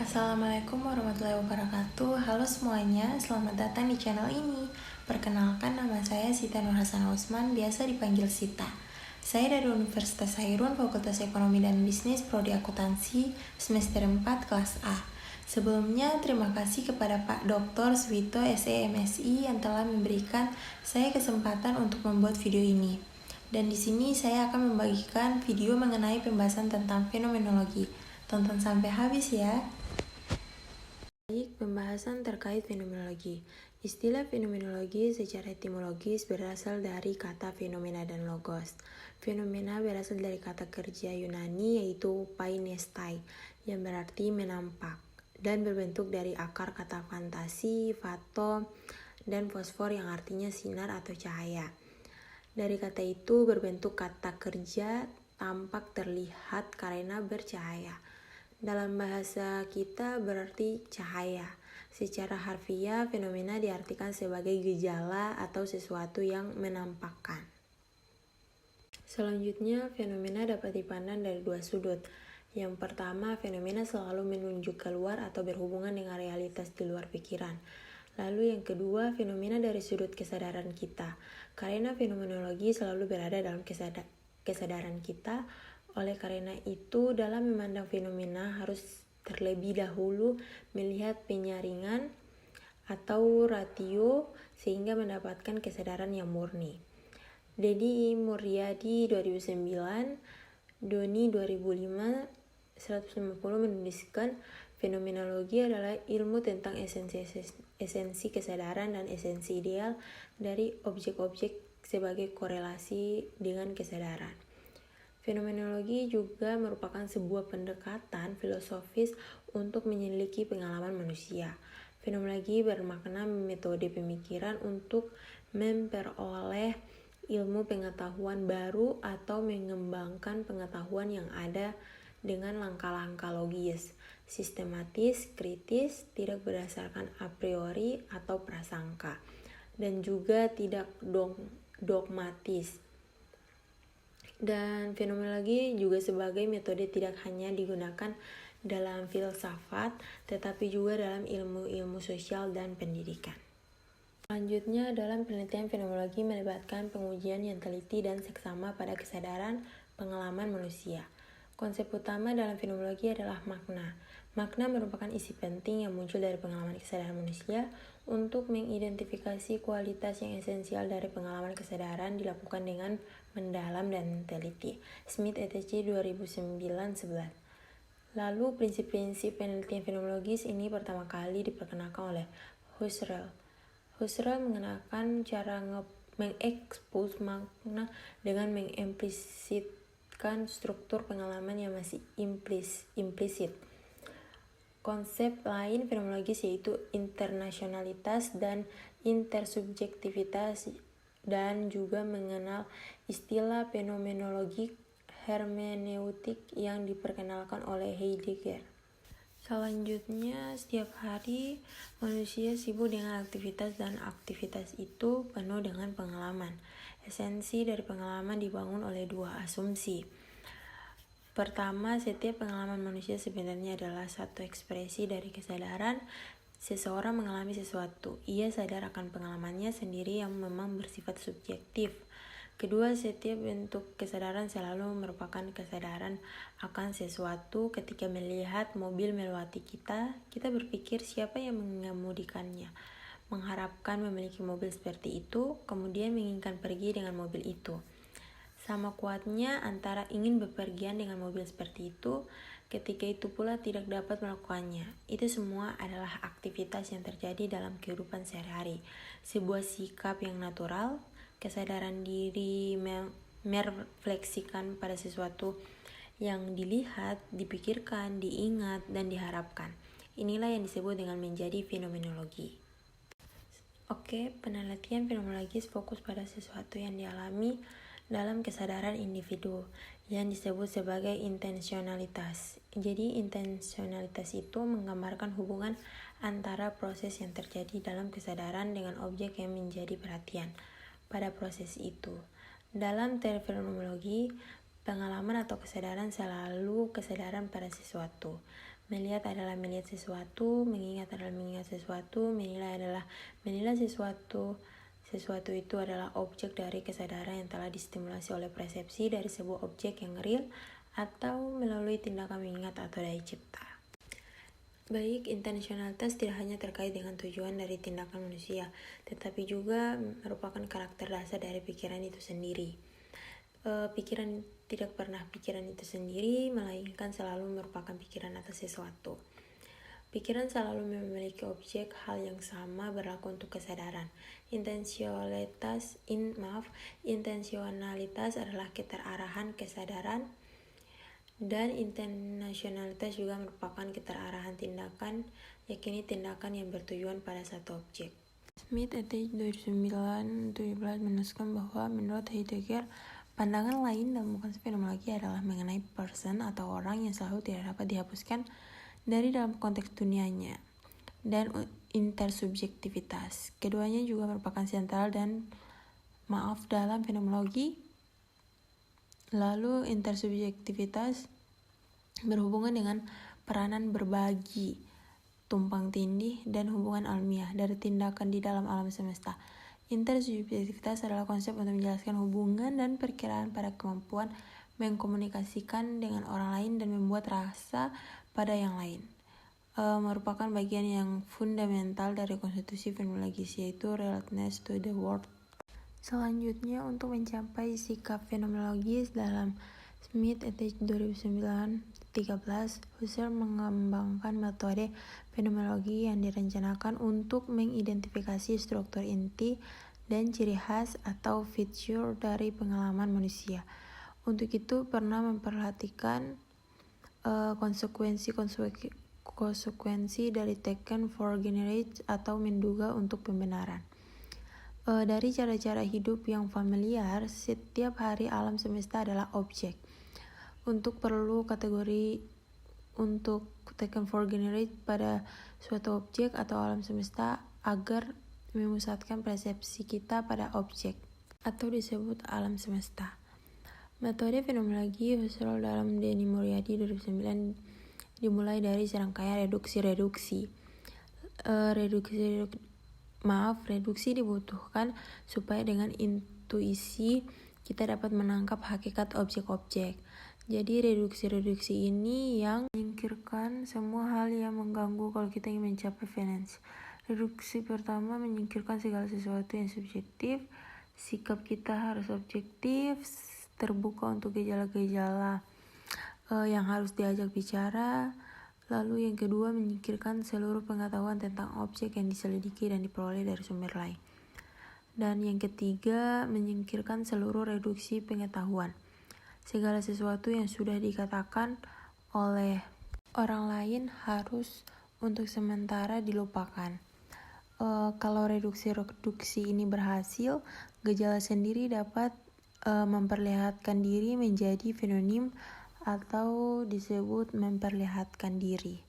Assalamualaikum warahmatullahi wabarakatuh. Halo semuanya, selamat datang di channel ini. Perkenalkan, nama saya Sita Nur Hasan Usman, biasa dipanggil Sita. Saya dari Universitas Hairun, Fakultas Ekonomi dan Bisnis, Prodi Akuntansi, semester 4, kelas A. Sebelumnya, terima kasih kepada Pak Dr. Suwito SEMSI yang telah memberikan saya kesempatan untuk membuat video ini. Dan di sini saya akan membagikan video mengenai pembahasan tentang fenomenologi. Tonton sampai habis ya. Baik, pembahasan terkait fenomenologi. Istilah fenomenologi secara etimologis berasal dari kata fenomena dan logos. Fenomena berasal dari kata kerja Yunani yaitu painestai yang berarti menampak dan berbentuk dari akar kata fantasi, fato, dan fosfor yang artinya sinar atau cahaya. Dari kata itu berbentuk kata kerja tampak terlihat karena bercahaya. Dalam bahasa kita berarti cahaya. Secara harfiah, fenomena diartikan sebagai gejala atau sesuatu yang menampakkan. Selanjutnya, fenomena dapat dipandang dari dua sudut. Yang pertama, fenomena selalu menunjuk keluar atau berhubungan dengan realitas di luar pikiran. Lalu yang kedua, fenomena dari sudut kesadaran kita. Karena fenomenologi selalu berada dalam kesadaran kita, oleh karena itu, dalam memandang fenomena harus terlebih dahulu melihat penyaringan atau ratio sehingga mendapatkan kesadaran yang murni. Dedi Muryadi 2009, Doni 2005, 150 menuliskan fenomenologi adalah ilmu tentang esensi kesadaran dan esensi ideal dari objek-objek sebagai korelasi dengan kesadaran. Fenomenologi juga merupakan sebuah pendekatan filosofis untuk menyelidiki pengalaman manusia. Fenomenologi bermakna metode pemikiran untuk memperoleh ilmu pengetahuan baru atau mengembangkan pengetahuan yang ada dengan langkah-langkah logis, sistematis, kritis, tidak berdasarkan a priori atau prasangka, dan juga tidak dogmatis. Dan fenomenologi juga sebagai metode tidak hanya digunakan dalam filsafat, tetapi juga dalam ilmu-ilmu sosial dan pendidikan. Selanjutnya, dalam penelitian fenomenologi melibatkan pengujian yang teliti dan seksama pada kesadaran pengalaman manusia. Konsep utama dalam fenomenologi adalah makna. Makna merupakan isi penting yang muncul dari pengalaman kesadaran manusia. Untuk mengidentifikasi kualitas yang esensial dari pengalaman kesadaran dilakukan dengan mendalam dan teliti. Smith etc. 2009-11. Lalu prinsip-prinsip penelitian fenomenologis ini pertama kali diperkenalkan oleh Husserl. Husserl mengenakan cara mengekspos makna dengan mengimplisitkan struktur pengalaman yang masih implisit. Konsep lain fenomenologis yaitu internasionalitas dan intersubjektivitas, dan juga mengenal istilah fenomenologi hermeneutik yang diperkenalkan oleh Heidegger. Selanjutnya, setiap hari manusia sibuk dengan aktivitas dan aktivitas itu penuh dengan pengalaman. Esensi dari pengalaman dibangun oleh dua asumsi. Pertama, setiap pengalaman manusia sebenarnya adalah satu ekspresi dari kesadaran. Seseorang mengalami sesuatu, ia sadar akan pengalamannya sendiri yang memang bersifat subjektif. Kedua, setiap bentuk kesadaran selalu merupakan kesadaran akan sesuatu. Ketika melihat mobil melewati kita berpikir siapa yang mengemudikannya, mengharapkan memiliki mobil seperti itu, kemudian menginginkan pergi dengan mobil itu. Sama kuatnya antara ingin bepergian dengan mobil seperti itu, ketika itu pula tidak dapat melakukannya. Itu semua adalah aktivitas yang terjadi dalam kehidupan sehari-hari. Sebuah sikap yang natural, kesadaran diri merefleksikan pada sesuatu yang dilihat, dipikirkan, diingat, dan diharapkan. Inilah yang disebut dengan menjadi fenomenologi. Oke, penelitian fenomenologis fokus pada sesuatu yang dialami dalam kesadaran individu yang disebut sebagai intensionalitas. Jadi intensionalitas itu menggambarkan hubungan antara proses yang terjadi dalam kesadaran dengan objek yang menjadi perhatian pada proses itu. Dalam teori fenomenologi, pengalaman atau kesadaran selalu kesadaran pada sesuatu. Melihat adalah melihat sesuatu, mengingat adalah mengingat sesuatu, menilai adalah menilai sesuatu. Sesuatu itu adalah objek dari kesadaran yang telah distimulasi oleh persepsi dari sebuah objek yang real atau melalui tindakan mengingat atau daya cipta. Baik, intensionalitas tidak hanya terkait dengan tujuan dari tindakan manusia, tetapi juga merupakan karakter dasar dari pikiran itu sendiri. Pikiran tidak pernah pikiran itu sendiri, melainkan selalu merupakan pikiran atas sesuatu. Pikiran selalu memiliki objek hal yang sama berlaku untuk kesadaran. Intensionalitas adalah keterarahan kesadaran, dan intensionalitas juga merupakan keterarahan tindakan, yakni tindakan yang bertujuan pada satu objek. Smith et al. 2009-17 menuliskan bahwa menurut Heidegger, pandangan lain dalam konsep fenomenologi adalah mengenai person atau orang yang selalu tidak dapat dihapuskan dari dalam konteks dunianya, dan intersubjektivitas. Keduanya juga merupakan sentral dalam fenomenologi. Lalu intersubjektivitas berhubungan dengan peranan berbagi, tumpang tindih, dan hubungan alamiah dari tindakan di dalam alam semesta. Intersubjektivitas adalah konsep untuk menjelaskan hubungan dan perkiraan pada kemampuan mengkomunikasikan dengan orang lain dan membuat rasa pada yang lain. Merupakan bagian yang fundamental dari konstitusi fenomenologis, yaitu relatedness to the world. Selanjutnya, untuk mencapai sikap fenomenologis dalam Smith et al. 2009-13, Husserl mengembangkan metode fenomenologi yang direncanakan untuk mengidentifikasi struktur inti dan ciri khas atau feature dari pengalaman manusia. Untuk itu, pernah memperhatikan konsekuensi dari taken for granted atau menduga untuk pembenaran. Dari cara-cara hidup yang familiar, setiap hari alam semesta adalah objek. Untuk perlu kategori untuk taken for granted pada suatu objek atau alam semesta agar memusatkan persepsi kita pada objek atau disebut alam semesta. Metode fenomenologi Husserl dalam Denny Muryadi 2009 dimulai dari serangkaian reduksi. Reduksi dibutuhkan supaya dengan intuisi kita dapat menangkap hakikat objek-objek. Jadi reduksi ini yang menyingkirkan semua hal yang mengganggu kalau kita ingin mencapai finance. Reduksi pertama menyingkirkan segala sesuatu yang subjektif. Sikap kita harus objektif, terbuka untuk gejala-gejala yang harus diajak bicara. Lalu yang kedua, menyingkirkan seluruh pengetahuan tentang objek yang diselidiki dan diperoleh dari sumber lain. Dan yang ketiga, menyingkirkan seluruh reduksi pengetahuan. Segala sesuatu yang sudah dikatakan oleh orang lain harus untuk sementara dilupakan. Kalau reduksi ini berhasil, gejala sendiri dapat memperlihatkan diri menjadi fenonim atau disebut memperlihatkan diri.